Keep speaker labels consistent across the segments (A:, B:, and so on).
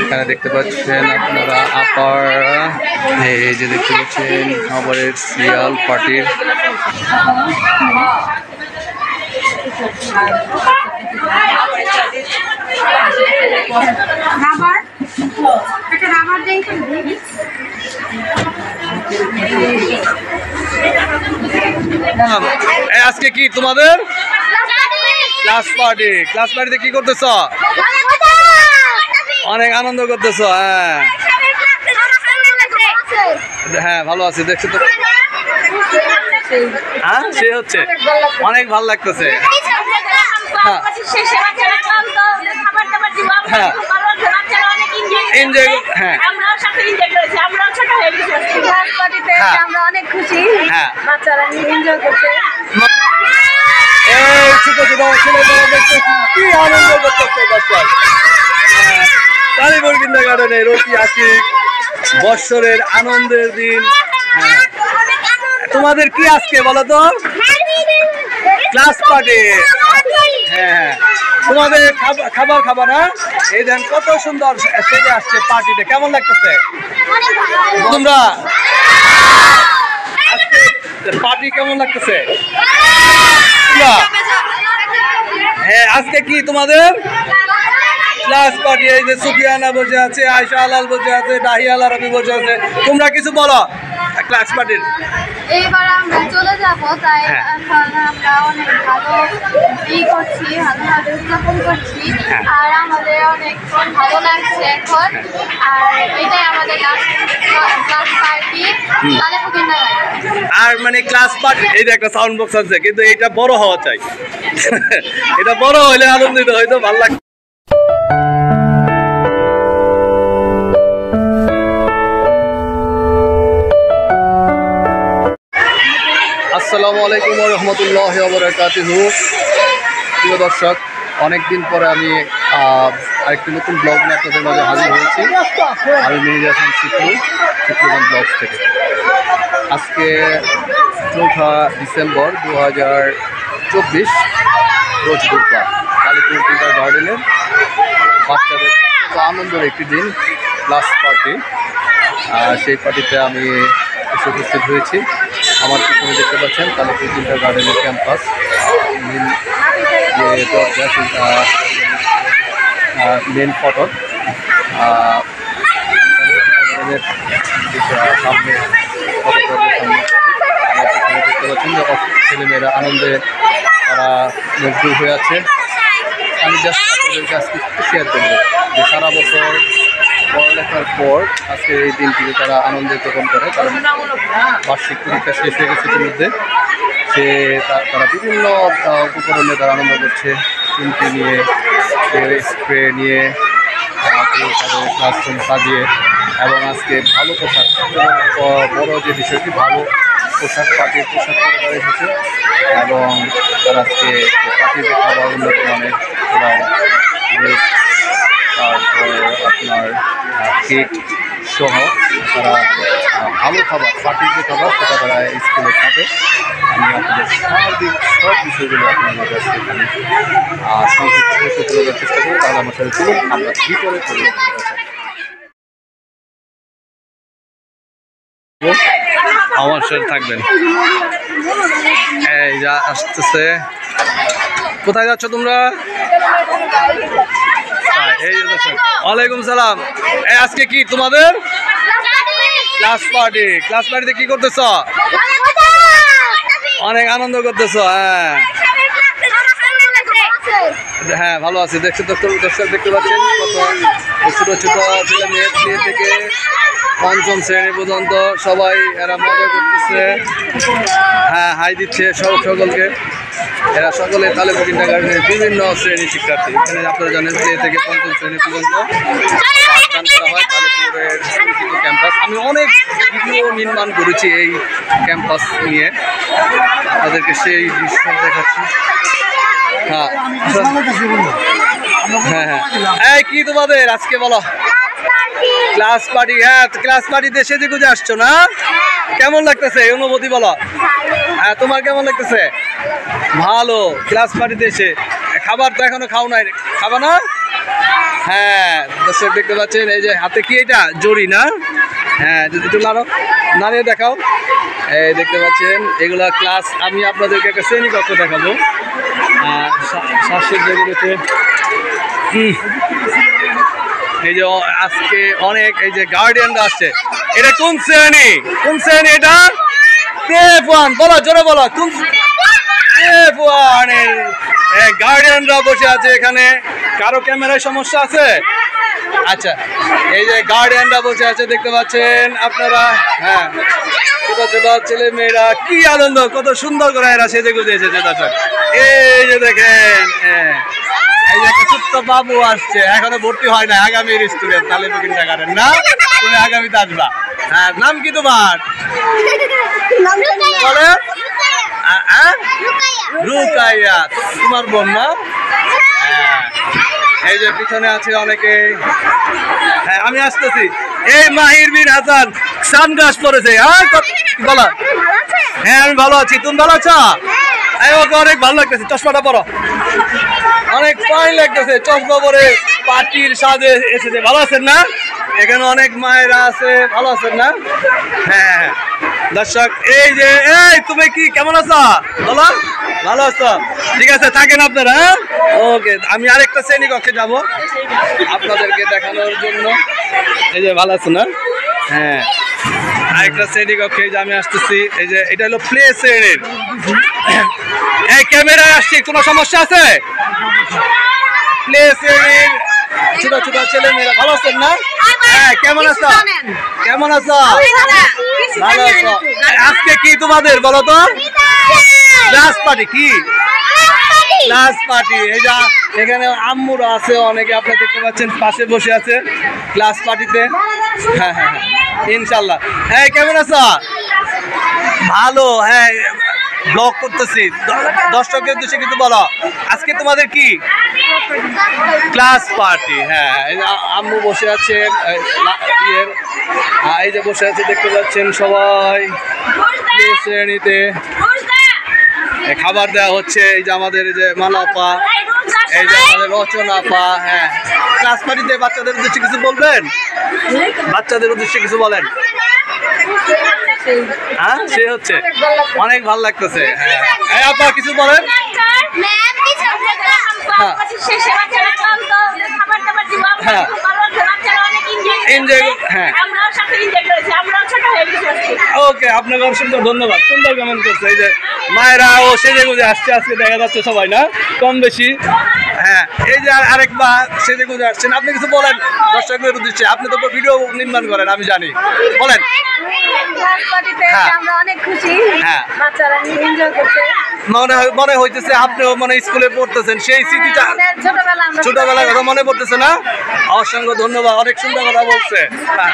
A: এখানে দেখতে পাচ্ছেন আপনারা আপার, এই যে দেখতে পাচ্ছেন খাবারের সিরিয়াল পার্টির। আজকে কি তোমাদের ক্লাস পার্টি? ক্লাস পার্টিতে কি করতেছ? অনেক আনন্দ করতেছ? হ্যাঁ হ্যাঁ, ভালো আছি। দেখছো তো, হ্যাঁ সে হচ্ছে অনেক ভালো লাগতেছে। হ্যাঁ হ্যাঁ এনজয়, হ্যাঁ
B: আমরা অনেক খুশি, বাচ্চারা এনজয় করছে।
A: এই ছোট ছোট ছেলেমেয়েরা দেখতেছি কি আনন্দ করতেছে বাচ্চা। কালীপুর কিন্ডারগার্টেনের ঐতিহাসিক বৎসরের আনন্দের দিন। তোমাদের কি আজকে বলো তো? Class party. হ্যাঁ, তোমাদের খাবার খাবা না? এই দেন কত সুন্দর সেজে আসছে পার্টিতে, কেমন লাগতেছে? তোমরা আজকে পার্টি কেমন লাগতেছে? হ্যাঁ, আজকে কি তোমাদের ক্লাস পার্টি? এই যে সুফিয়ানা বসে আছে, আয়শা আলাল বসে আছে, দাহিয়াল আরবি বসে আছে। তোমরা কিছু বলো ক্লাস পার্টির।
B: এইবার আমরা চলে যাব, তাই এখন আমরা অনেক ভালো করছি, ভালোভাবে উদযাপন করছি, আর আমাদের অনেক ভালো লাগছে এখন। আর এটাই আমাদের ক্লাস পার্টি কালীপুর কিন্ডারগার্টেন।
A: আর মানে ক্লাস পার্টি, এই যে একটা সাউন্ড বক্স আছে, কিন্তু এটা বড় হওয়া চাই। এটা বড় হইলে আনন্দিত হয়তো ভালো লাগে। আসসালামু আলাইকুম ওয়া রাহমাতুল্লাহি ওয়া বারাকাতুহু। প্রিয় দর্শক, অনেকদিন পরে আমি আরেকটি নতুন ব্লগ নিয়ে আপনাদের মাঝে হাজির হয়েছি। আমি মেহেদি হাসান চিত্রগঞ্জ ব্লগস থেকে। আজকে 4 ডিসেম্বর 2024, রোজ বুধবার, কালীপুর কিন্ডারগার্টেনের বাচ্চাদের আনন্দের একটি দিন, ক্লাস পার্টি। সেই পার্টিতে আমি এসে উপস্থিত হয়েছি। আমার পিছনে দেখতে পাচ্ছেন কালীপুর কিন্ডারগার্টেনের ক্যাম্পাস, যে দরজা মেন ফটক। সামনে দেখতে পাচ্ছেন যে ছেলেমেয়েরা আনন্দে তারা মজদুর হয়ে আছে। আমি জাস্ট আপনাদেরকে আজকে একটু শেয়ার করব যে সারা বছর পড়ালেখার পর আজকে এই দিনটিকে তারা আনন্দ উদযাপন করে, কারণ বার্ষিক পরীক্ষা শেষ হয়ে গেছে ইতিমধ্যে। তারা বিভিন্ন উপকরণে তারা আনন্দ করছে, চিমটি নিয়ে, স্প্রে নিয়ে, তাদের ক্লাসরুম সাজিয়ে, এবং আজকে ভালো পোশাক, বড় যে বিষয়টি ভালো পোশাক, পার্টির পোশাক পরে তারা এসেছে। এবং তারা আজকে পার্টির যে খাবার উন্নত মানের, তারপর আপনার কেক সহ তারা ভালো খাবার, পার্টির যে খাবার সেটা তারা স্কুলে খাবে। আমি আপনাদের সার্বিক সব বিষয়গুলো আপনাদের কাছে এখানে সংক্ষিপ্ত তুলে ধরার চেষ্টা করি। তাহলে আমার সাথে চলুন, আমরা ভিতরে চলে আমার সাথে থাকবেন। এই যা আসতেছে। কোথায় যাচ্ছ তোমরা? ওয়ালাইকুম সালাম। আজকে কি তোমাদের ক্লাস পার্টি? ক্লাস পার্টিতে কি করতেছ? অনেক আনন্দ করতেছ? হ্যাঁ হ্যাঁ, ভালো আছি। দেখছো দর্শক, দেখতে পাচ্ছেন কত ছোট ছোট ছেলে মেয়ে থেকে 5ম শ্রেণী পর্যন্ত সবাই এরা মজা করতেছে। হ্যাঁ, হাই দিচ্ছে সকলকে। এরা সকলে কালীপুর কিন্ডারগার্টেনের বিভিন্ন শ্রেণী শিক্ষার্থী। এখানে আপনারা জানেন প্লে থেকে 5ম শ্রেণী পর্যন্ত পাঠদান করা হয় কালীপুরের ক্যাম্পাস। আমি অনেক ভিডিও নির্মাণ করেছি এই ক্যাম্পাস নিয়ে, আপনাদেরকে সেই দৃশ্য দেখাচ্ছি। হ্যাঁ হ্যাঁ হ্যাঁ, এই কি তোমাদের আজকে বলো? Class party. হ্যাঁ, ক্লাস পার্টিতে সেজে গুজে আসছো না? কেমন লাগতেছে অনুভূতি বলো? হ্যাঁ, তোমার কেমন লাগতেছে? ভালো। ক্লাস পার্টিতে এসে খাবার তো এখনো খাও নাই, খাবা না? হ্যাঁ দর্শক দেখতে পাচ্ছেন এই যে হাতে কি এটা জড়ি না? হ্যাঁ একটু নাড়িয়ে দেখাও। এই দেখতে পাচ্ছেন এগুলা ক্লাস, আমি আপনাদেরকে একটা শ্রেণীকক্ষ দেখাবো। সাজসজ্জাগুলোতে এই যে আজকে অনেক এই যে গার্ডিয়ানরা আসছে। এটা কোন শ্রেণী? কোন শ্রেণী এটা? F1 বলো, জোরে বলো। কোন F1 এর গার্ডিয়ানরা বসে আছে এখানে। কারো ক্যামেরায় সমস্যা আছে? আচ্ছা, এই যে গার্ডিয়ানরা বসে আছে দেখতে পাচ্ছেন আপনারা। হ্যাঁ, ছোট ছোট ছেলে মেয়েরা কি আনন্দ, কত সুন্দর করে এরা সেজে গুজে এসেছে। দর্শক এই যে দেখেন, এই যে একটা ছোট্ট বাবু আসছে, এখনো ভর্তি হয় না, আগামীর স্টুডেন্ট। তাহলে বুকিং করেন না, তুমি আগামীতে আসবা। হ্যাঁ, নাম কি তোমার? বলে রুকাইয়া, তোমার বোন না? হ্যাঁ, এই যে পিছনে আছে অনেকে। হ্যাঁ, আমি আসতেছি। এই মাহির বিন হাসান সানগ্লাস পরেছে। হ্যাঁ বলো। হ্যাঁ আমি ভালো আছি, তুমি ভালো আছো? ওকে অনেক ভালো লাগতেছে, চশমাটা পরো, অনেক ফাইন লাগতেছে চশমা পরে। পার্টির সাজে এসেছে, ভালো আছেন না? এখানে অনেক মায়েরা আছে, ভালো আছেন না? হ্যাঁ দর্শক এই যে, এই তুমি কি কেমন আছো? বলো, ভালো আছো? ঠিক আছে, থাকেন আপনারা। হ্যাঁ ওকে, আমি আরেকটা শ্রেণী কক্ষে যাব আপনাদেরকে দেখানোর জন্য। এই যে ভালো আছো না? হ্যাঁ, আরেকটা শ্রেণী কক্ষে যে আমি আসতেছি। এই যে এটা হলো প্লে শ্রেণীর। এই ক্যামেরায় আসছি, কোনো সমস্যা আছে? প্লে শ্রেণীর ছোট ছোট ছেলে মেয়েরা, ভালো আছেন না? হ্যাঁ, কেমন আছো? কেমন আছো? ভালো আছো? আজকে কি তোমাদের বলো তো? Class party. কি ক্লাস পার্টি? এই যা এখানে আম্মুরা আছে অনেকে, আপনারা দেখতে পাচ্ছেন পাশে বসে আছে ক্লাস পার্টিতে। হ্যাঁ হ্যাঁ হ্যাঁ, ইনশাল্লাহ। হ্যাঁ, কেমন আছো? ভালো। হ্যাঁ, ব্লগ করতেছি, দর্শকের উদ্দেশ্যে কিছু বলো। আজকে তোমাদের কি ক্লাস পার্টি? হ্যাঁ, আম্মু বসে আছে, এই যে বসে আছে দেখতে পাচ্ছেন সবাই শ্রেণীতে। খাবার দেওয়া হচ্ছে। এই যে আমাদের যে মালাপা, এই যে আমাদের রচনাপা। হ্যাঁ, ক্লাস পার্টিতে বাচ্চাদের উদ্দেশ্যে কিছু বলবেন? বাচ্চাদের উদ্দেশ্যে কিছু বলেন। হ্যাঁ, সে হচ্ছে অনেক ভালো লাগতেছে। হ্যাঁ, আপা কিছু বলেন। হ্যাঁ, হ্যাঁ ওকে, আপনাকে অসংখ্য ধন্যবাদ, সুন্দর কমেন্ট করছে। এই যে মায়েরা ও সেজে গুজে আসছে, আজকে দেখা যাচ্ছে সবাই না কম বেশি। হ্যাঁ, এই যে আরেকবার সেজে গুজে আসছেন, আপনি কিছু বলেন দর্শকদের উদ্দেশ্যে। আপনি তো ভিডিও নির্মাণ করেন, আমি জানি, বলেন।
B: আমরা অনেক খুশি,
A: হ্যাঁ
B: বাচ্চারা এনজয় করছে।
A: মনে হইতেছে আপনিও মানে স্কুলে পড়তেছেন, সেই স্মৃতিটা ছোটবেলার কথা মনে পড়তেছে না? অসংখ্য ধন্যবাদ, অনেক সুন্দর কথা বলছে। হ্যাঁ,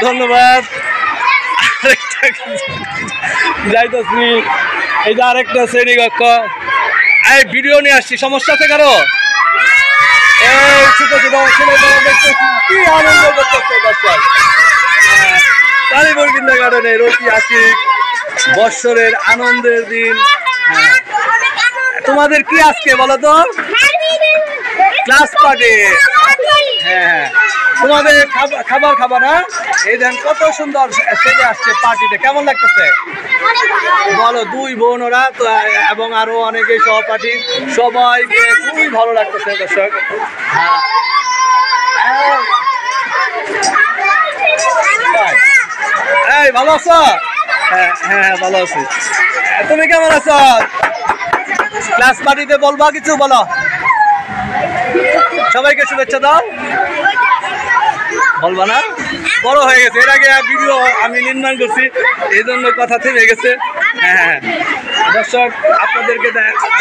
A: ধন্যবাদ। যাইতেছি, এই যে আরেকটা শ্রেণী কক্ষ। এই ভিডিও নিয়ে আসছি, সমস্যা আছে কারো? এই ছোট ছোট ছেলেমেয়েরা দেখতেছি কি আনন্দ করতেছে দর্শক। কালীপুর কিন্ডারগার্টেনের ঐতিহাসিক বৎসরের আনন্দের দিন। তোমাদের কি আজকে বলো তো? Class party. হ্যাঁ, তোমাদের খাবার খাবা না? এই দেন কত সুন্দর সেজে আসছে পার্টিতে, কেমন লাগতেছে বলো? দুই বোন ওরা তো, এবং আরো অনেকে সহপাঠী, সবাইকে খুবই ভালো লাগতেছে দর্শক। এই ভালো আছো? হ্যাঁ হ্যাঁ, ভালো আছি। তুমি কেমন আছো? ক্লাস পার্টিতে বলবা কিছু, বলো, সবাইকে শুভেচ্ছা দাও। বলবা না? বড় হয়ে গেছে, এর আগে ভিডিও আমি নির্মাণ করছি, এই জন্য কথা থেমে গেছে। হ্যাঁ হ্যাঁ দর্শক, আপনাদেরকে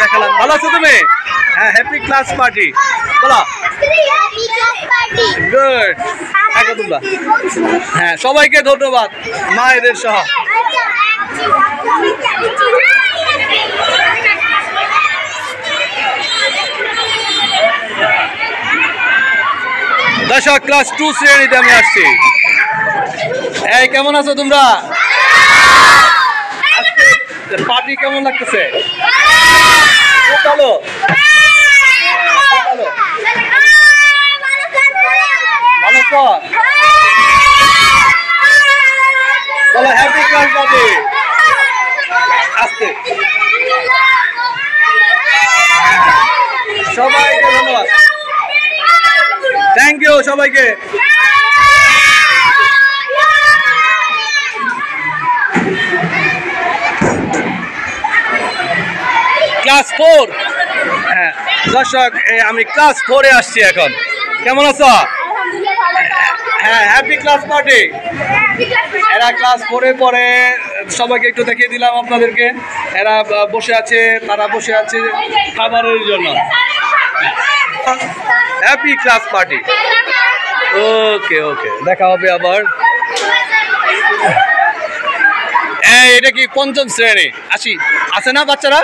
A: দেখালাম। ভালো আছো তুমি? হ্যাঁ, হ্যাপি ক্লাস পার্টি বলো। গুড, থাকো তোমরা। হ্যাঁ, সবাইকে ধন্যবাদ, মায়েদের সহ। দর্শক, ক্লাস 2 শ্রেণীতে আমি আসছি। এই কেমন আছো তোমরা? আজকে পার্টি কেমন লাগতেছে? খুব ভালো। সবাইকে ধন্যবাদ, থ্যাংক ইউ সবাইকে। ক্লাস 4, হ্যাঁ দর্শক আমি ক্লাস 4-এ আসছি এখন। কেমন আছো? হ্যাঁ, হ্যাপি ক্লাস পার্টি। এরা ক্লাস 4-এ পড়ে, সবাইকে একটু দেখিয়ে দিলাম আপনাদেরকে। এরা বসে আছে, তারা বসে আছে খাবারের জন্য। Happy class party. Okay okay, দেখা হবে আবার। এটা কি 5ম শ্রেণী? আছে না বাচ্চারা?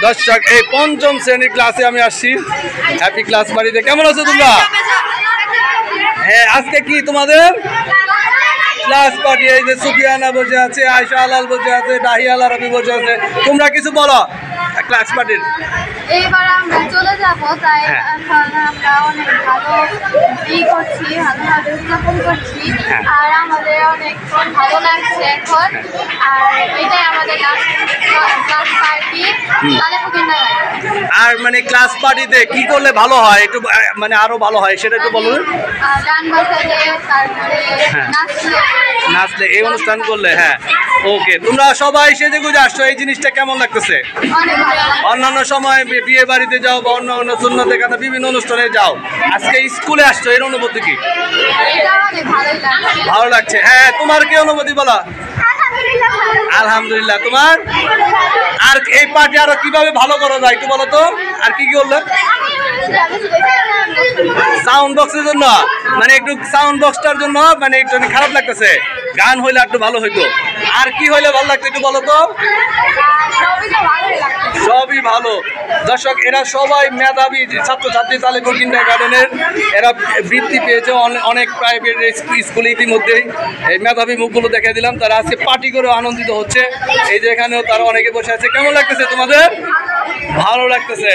A: দর্শক এই 5ম শ্রেণীর ক্লাসে আমি আসছি হ্যাপি ক্লাস পার্টিতে। কেমন আছো তোমরা? হ্যাঁ, আজকে কি তোমাদের ক্লাস পার্টি? এই যে সুফিয়ানা বসে আছে, আয়শা আলাল বসে আছে, ডাহিয়া আলারবি বসে আছে। তোমরা কিছু বলো ক্লাস পার্টির।
B: এইবার আমরা চলে যাব, তাই এখন আমরা অনেক ভালো করছি, ভালোভাবে উদযাপন করছি। আর আমাদের অনেক ভালো লাগছে এখন। আর এটাই আমাদের ক্লাস পার্টি
A: আর মানে ক্লাস পার্টিতে কি করলে ভালো হয়, একটু মানে আরো ভালো হয় সেটা একটু বলুন।
B: গান বাজালে, তারপরে
A: নাচলে, এই অনুষ্ঠান করলে। হ্যাঁ, ওকে। তোমরা সবাই সেজে গুজে আসছো, এই জিনিসটা কেমন লাগতেছে? অন্যান্য সময় বিয়ে বাড়িতে যাও বা অন্য অন্য সুন্নতে কাটা বিভিন্ন অনুষ্ঠানে যাও, আজকে স্কুলে আসছো, এর অনুভূতি কি? ভালো লাগছে। হ্যাঁ, তোমার কি অনুভূতি বলো? আলহামদুলিল্লাহ। তোমার? আর এই পার্টি আরো কিভাবে ভালো করা যায় একটু বলো তো। আর কি কি বললো? সাউন্ড বক্সের জন্য, মানে একটু সাউন্ড বক্সটার জন্য মানে একটু খারাপ লাগতেছে। গান হইলে একটু ভালো হইতো। আর কি হইলে ভালো লাগতো একটু বলো তো। সবই ভালো। দর্শক, এরা সবাই মেধাবী ছাত্রছাত্রী তালিপুর কিন্ডারগার্টেনের। এরা বৃত্তি পেয়েছে অনেক প্রাইভেট স্কুলে ইতিমধ্যেই। এই মেধাবী মুখগুলো দেখে দিলাম। তারা আজকে পার্টি করে আনন্দিত হচ্ছে। এই যে এখানেও তারা অনেকে বসে আছে। কেমন লাগতেছে তোমাদের? ভালো লাগতেছে।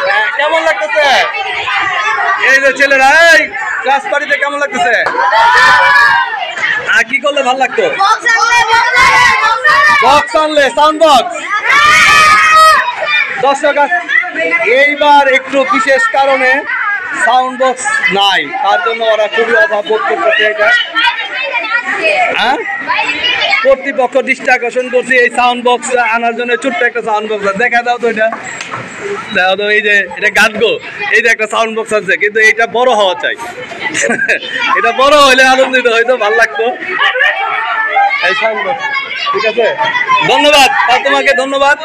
A: হ্যাঁ, কেমন লাগতেছে? এই যে ছেলেরা, এই ক্লাস পার্টিতে কেমন লাগতেছে? আর কি করলে ভালো লাগতো? বক্স আনলে, সাউন্ড বক্স। দর্শক, এইবার একটু বিশেষ কারণে সাউন্ড বক্স নাই, তার জন্য ওরা খুবই অভাব বোধ করতেছে। এটা হ্যাঁ, কর্তৃপক্ষ দৃষ্টি আকর্ষণ করছি এই সাউন্ড বক্স আনার জন্য। ছোট্ট একটা সাউন্ড বক্স দেখা দাও তো, এটা দেখো তো। এই যে এটা গানগো, এই যে একটা সাউন্ড বক্স আছে, কিন্তু এটা বড় হওয়া চাই। এটা বড় হইলে আনন্দিত হইতো, ভালো লাগতো এই সাউন্ড বক্স। ঠিক আছে, ধন্যবাদ তোমাকে, ধন্যবাদ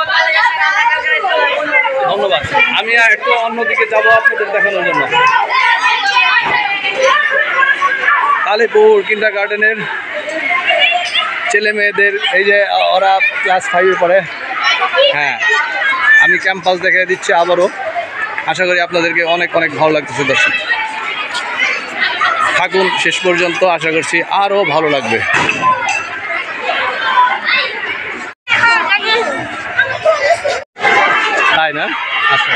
A: ধন্যবাদ। আমি একটু অন্যদিকে যাবো আপনাদের দেখানোর জন্য। তালিপুর কিন্ডারগার্টেনের ছেলে মেয়েদের, এই যে ওরা ক্লাস 5-এ পড়ে। হ্যাঁ, আমি ক্যাম্পাস দেখে দিচ্ছি আবারও। আশা করি আপনাদেরকে অনেক অনেক ভালো লাগতেছে। দর্শক, থাকুন শেষ পর্যন্ত, আশা করছি আরও ভালো লাগবে। তাই না? আচ্ছা,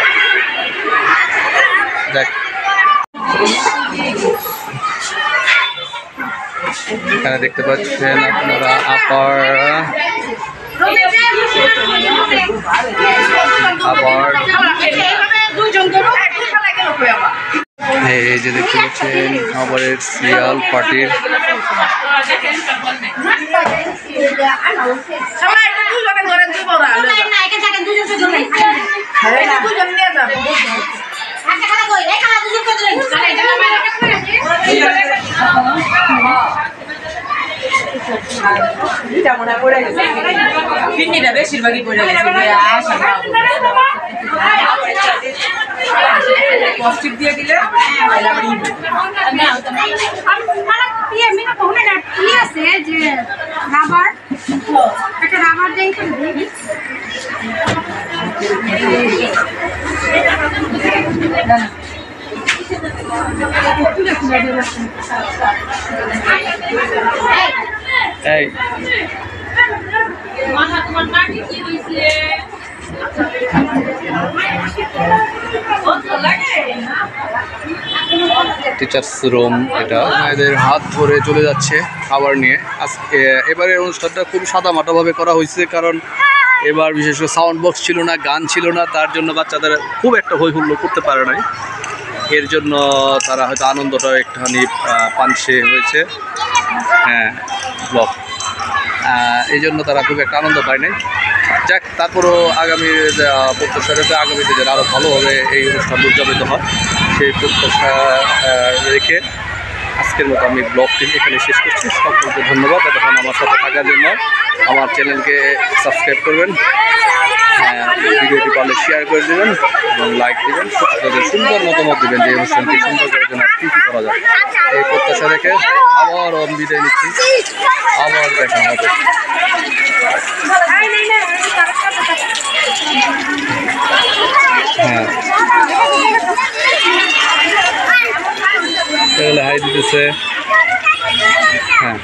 A: দেখ এখানে দেখতে পাচ্ছেন আপনারা আবার এই যে দেখতে পাচ্ছেন খাবারের সিরিয়াল পার্টির।
C: বেশিরভাগই পড়ে গেছে। পজিটিভ দিয়ে দিলে
B: আছে যে রাবার, একটা রাবার দিয়ে
A: এই টিচার্স রুম, এটা এদের হাত ধরে চলে যাচ্ছে খাবার নিয়ে। আজকে এবারের অনুষ্ঠানটা খুব সাদামাটাভাবে করা হয়েছে, কারণ এবার বিশেষ করে সাউন্ড বক্স ছিল না, গান ছিল না, তার জন্য বাচ্চাদের খুব একটা হই হুল্লোড় করতে পারে নাই। এর জন্য তারা হয়তো আনন্দটা একটুখানি পানসে হয়েছে। হ্যাঁ, ব্লগ এই জন্য তারা খুব একটা আনন্দ পায় নাই। যাক, তারপরও আগামী প্রত্যাশাতে আগামীতে যেন আরও ভালোভাবে এই অনুষ্ঠান উদযাপিত হয় সেই প্রত্যাশা রেখে আজকের মতো আমি ব্লগটি এখানে শেষ করছি। সকলকে ধন্যবাদ এতক্ষণ আমার সাথে থাকার জন্য। আমার চ্যানেলকে সাবস্ক্রাইব করবেন, ভিডিওটি পারলে শেয়ার করে দেবেন এবং লাইক দেবেন, তাদের সুন্দর মতামত দেবেন যে অনুষ্ঠানটি সুন্দর করার জন্য কী কী করা যায়। এই প্রত্যাশা রেখে আবার বিদায় নিচ্ছি, আবার দেখা হবে। হ্যাঁ, হাই দিতেছে। হ্যাঁ।